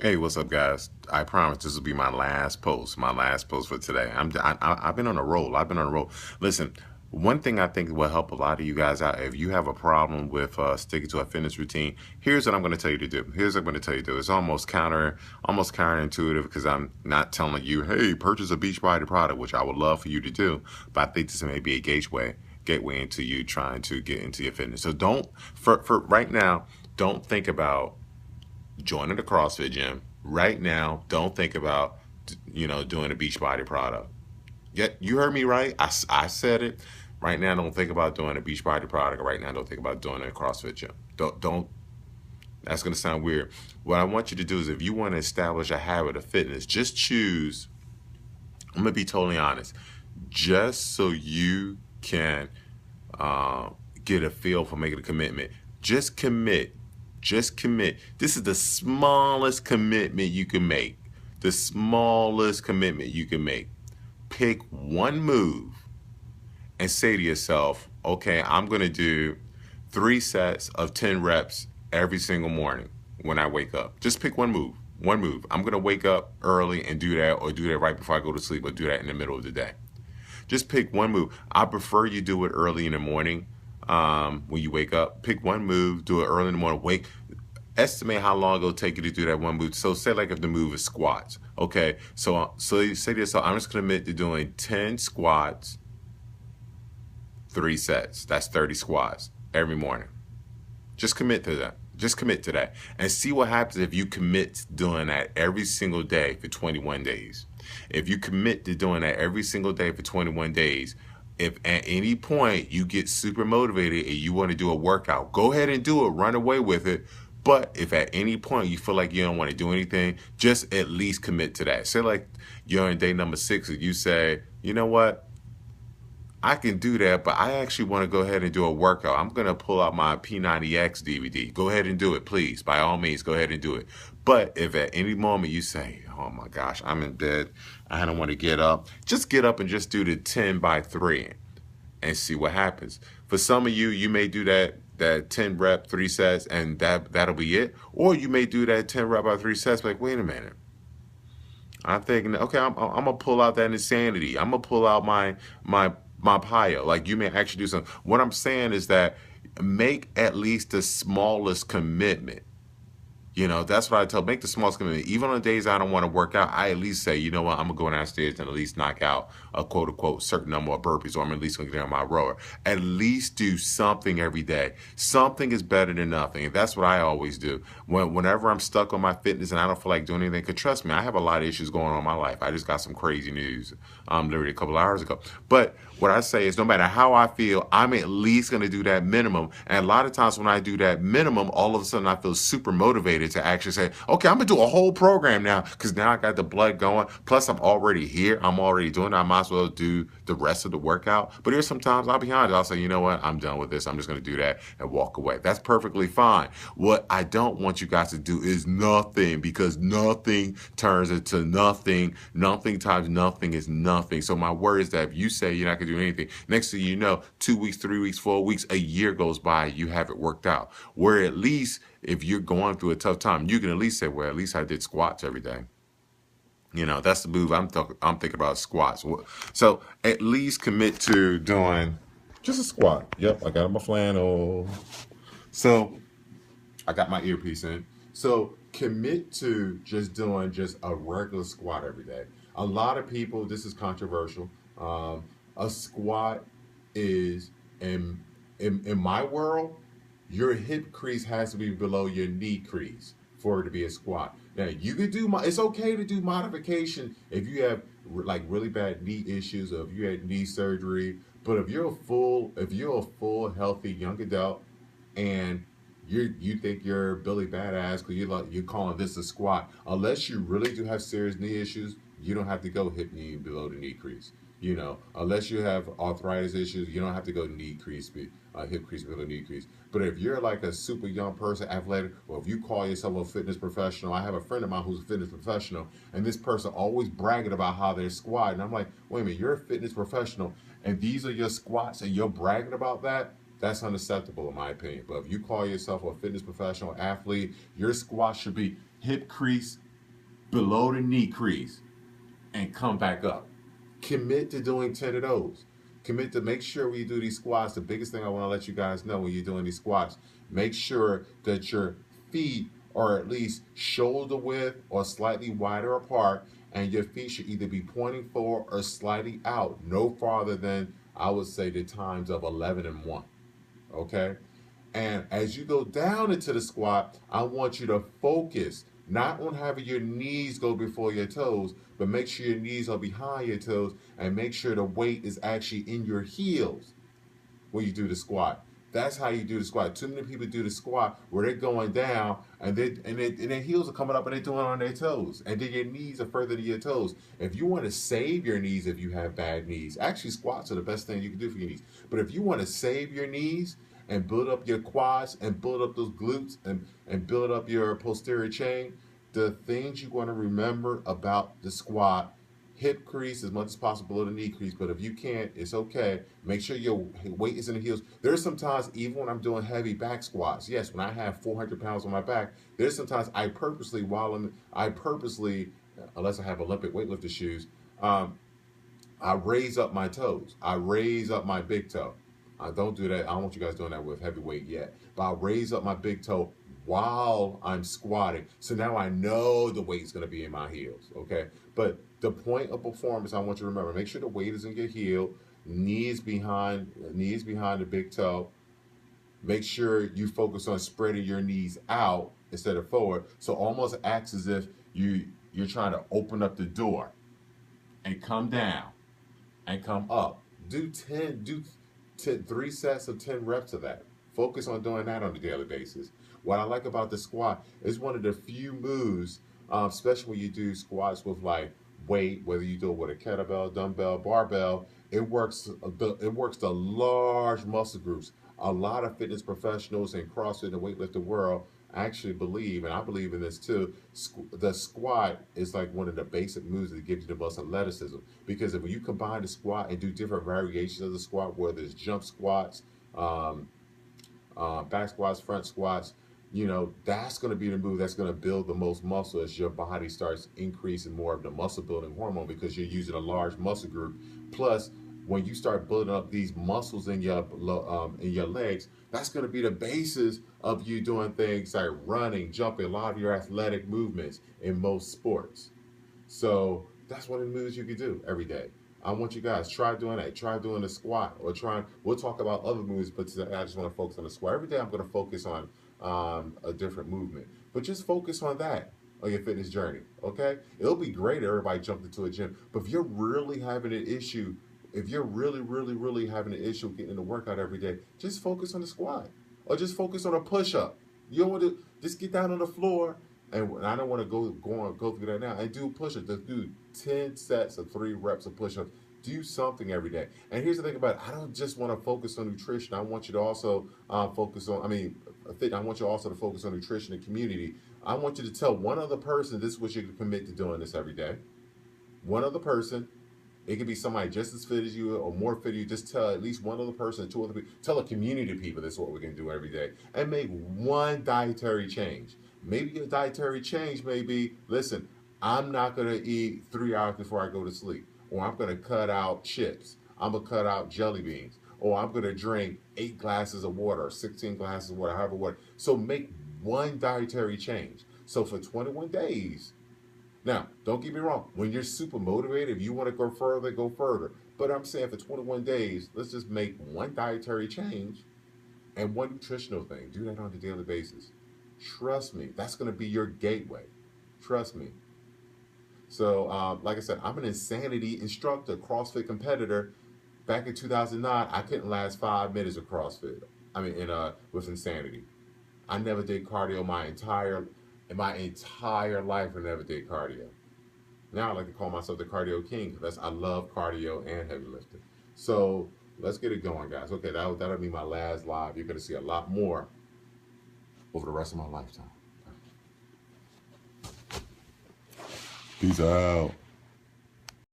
Hey, what's up, guys? I promise this will be my last post for today. I've been on a roll. I've been on a roll. Listen, one thing I think will help a lot of you guys out if you have a problem with sticking to a fitness routine. Here's what I'm going to tell you to do. Here's what I'm going to tell you to do. It's almost counterintuitive because I'm not telling you, hey, purchase a Beachbody product, which I would love for you to do. But I think this may be a gateway into you trying to get into your fitness. So don't for right now. Don't think about joining the CrossFit gym right now. Don't think about doing a Beachbody product. Yet you heard me right. I said it. Right now, don't think about doing a Beachbody product. Right now, don't think about doing a CrossFit gym. Don't. That's gonna sound weird. What I want you to do is, if you want to establish a habit of fitness, just choose. I'm gonna be totally honest. Just so you can uh, get a feel for making a commitment. Just commit. Just commit. This is the smallest commitment you can make. The smallest commitment you can make. Pick one move and say to yourself, okay, I'm going to do 3 sets of 10 reps every single morning when I wake up. Just pick one move. One move. I'm going to wake up early and do that, or do that right before I go to sleep, or do that in the middle of the day. Just pick one move. I prefer you do it early in the morning when you wake up. Pick one move, do it early in the morning. Estimate how long it'll take you to do that one move. So say like if the move is squats. Okay, so you say to yourself, I'm just gonna commit to doing 10 squats, 3 sets. That's 30 squats every morning. Just commit to that. Just commit to that. And see what happens if you commit to doing that every single day for 21 days. If you commit to doing that every single day for 21 days, if at any point you get super motivated and you want to do a workout, go ahead and do it, run away with it. But if at any point you feel like you don't want to do anything, just at least commit to that. Say like you're on day number 6 and you say, you know what? I can do that, but I actually want to go ahead and do a workout. I'm going to pull out my P90X DVD. Go ahead and do it, please. By all means, go ahead and do it. But if at any moment you say, oh my gosh, I'm in bed, I don't want to get up, just get up and just do the 10 by 3 and see what happens. For some of you, you may do that 10 rep, 3 sets, and that'll be it. Or you may do that 10 rep by 3 sets, like, wait a minute. I'm thinking, okay, I'm gonna pull out that insanity. I'm gonna pull out my pile. Like you may actually do something. What I'm saying is that make at least the smallest commitment. That's what I tell. Make the smallest commitment. Even on the days I don't want to work out, I at least say, you know what, I'm gonna go downstairs and at least knock out a quote unquote certain number of burpees, or I'm at least gonna get on my rower. At least do something every day. Something is better than nothing, and that's what I always do. Whenever I'm stuck on my fitness and I don't feel like doing anything, cause trust me, I have a lot of issues going on in my life. I just got some crazy news, literally a couple of hours ago. But what I say is, no matter how I feel, I'm at least going to do that minimum. And a lot of times when I do that minimum, all of a sudden I feel super motivated to actually say, okay, I'm going to do a whole program now, because now I got the blood going. Plus, I'm already here. I'm already doing it. I might as well do the rest of the workout. But here's sometimes I'll be honest. I'll say, you know what? I'm done with this. I'm just going to do that and walk away. That's perfectly fine. What I don't want you guys to do is nothing, because nothing turns into nothing. Nothing times nothing is nothing. So my word is that if you say you're not going to do anything, next thing you know, 2 weeks, 3 weeks, 4 weeks, a year goes by, you have it worked out. Where at least if you're going through a tough time, you can at least say, well, at least I did squats every day. That's the move I'm thinking about, squats. So at least commit to doing just a squat. Yep, I got my flannel. So I got my earpiece in. So commit to just doing just a regular squat every day. A lot of people, this is controversial. A squat is in my world, your hip crease has to be below your knee crease for it to be a squat. Now you could do it's okay to do modification if you have like really bad knee issues, or if you had knee surgery. But if you're a full healthy young adult and you think you're Billy Badass because you're calling this a squat. Unless you really do have serious knee issues, you don't have to go hip knee below the knee crease. Unless you have arthritis issues, you don't have to go hip crease below knee crease. But if you're like a super young person, athletic, or if you call yourself a fitness professional, I have a friend of mine who's a fitness professional, and this person always bragging about how they're squatting. I'm like, wait a minute, you're a fitness professional, and these are your squats, and you're bragging about that? That's unacceptable in my opinion. But if you call yourself a fitness professional athlete, your squat should be hip crease below the knee crease, and come back up. Commit to doing 10 of those. Commit to make sure when you do these squats, the biggest thing I want to let you guys know when you're doing these squats, make sure that your feet are at least shoulder width or slightly wider apart, and your feet should either be pointing forward or slightly out, no farther than, I would say, the times of 11 and 1. Okay? And as you go down into the squat, I want you to focus not on having your knees go before your toes, but make sure your knees are behind your toes and make sure the weight is actually in your heels when you do the squat. That's how you do the squat. Too many people do the squat where they're going down and their heels are coming up and they're doing it on their toes. And then your knees are further to your toes. If you want to save your knees if you have bad knees, actually squats are the best thing you can do for your knees. But if you want to save your knees and build up your quads and build up those glutes and build up your posterior chain, the things you want to remember about the squat, hip crease as much as possible below the knee crease, but if you can't, it's okay. Make sure your weight is in the heels. There's sometimes, even when I'm doing heavy back squats, yes, when I have 400 pounds on my back, there's sometimes I purposely, unless I have Olympic weightlifter shoes, I raise up my toes. I raise up my big toe. I don't do that. I don't want you guys doing that with heavy weight yet. But I raise up my big toe while I'm squatting. So now I know the weight is going to be in my heels, okay? But the point of performance, I want you to remember, make sure the weight is in your heel, knees behind the big toe. Make sure you focus on spreading your knees out instead of forward. So almost acts as if you're trying to open up the door and come down and come up. Do 3 sets of 10 reps of that. Focus on doing that on a daily basis. What I like about the squat is one of the few moves, especially when you do squats with like weight, whether you do it with a kettlebell, dumbbell, barbell, it works the large muscle groups. A lot of fitness professionals and CrossFit and weightlifting world actually believe, and I believe in this too, the squat is like one of the basic moves that gives you the most athleticism. Because if you combine the squat and do different variations of the squat, whether it's jump squats, back squats, front squats, that's going to be the move that's going to build the most muscle as your body starts increasing more of the muscle building hormone because you're using a large muscle group. Plus, when you start building up these muscles in your legs, that's going to be the basis of you doing things like running, jumping, a lot of your athletic movements in most sports. So that's one of the moves you can do every day. I want you guys try doing that. Try doing the squat or we'll talk about other moves, but today I just want to focus on the squat. Every day I'm going to focus on a different movement, but just focus on that on your fitness journey. Okay, it'll be great if everybody jumped into a gym, but if you're really having an issue, if you're really having an issue getting in the workout every day, just focus on the squat or just focus on a push-up. You don't want to just get down on the floor, and I don't want to go through that now, and do push-ups. Just do 10 sets of 3 reps of push-ups. Do something every day. And here's the thing about it. I don't just want to focus on nutrition. I want you to also I want you also to focus on nutrition and community. I want you to tell one other person this is what you can commit to doing this every day. One other person. It could be somebody just as fit as you or more fit as you. Just tell at least one other person, 2 other people. Tell a community of people this is what we're going to do every day. And make one dietary change. Maybe your dietary change may be, listen, I'm not going to eat 3 hours before I go to sleep. Or I'm going to cut out chips. I'm going to cut out jelly beans. Or I'm going to drink 8 glasses of water or 16 glasses of water, however what. So make one dietary change. So for 21 days, now, don't get me wrong. When you're super motivated, if you want to go further, go further. But I'm saying for 21 days, let's just make one dietary change and one nutritional thing. Do that on a daily basis. Trust me, that's going to be your gateway. Trust me. So, like I said, I'm an Insanity instructor, CrossFit competitor. Back in 2009, I couldn't last 5 minutes of CrossFit. With Insanity. I never did cardio my entire life. I never did cardio. Now I like to call myself the cardio king because I love cardio and heavy lifting. So let's get it going, guys. Okay, that'll be my last live. You're going to see a lot more over the rest of my lifetime. Peace out.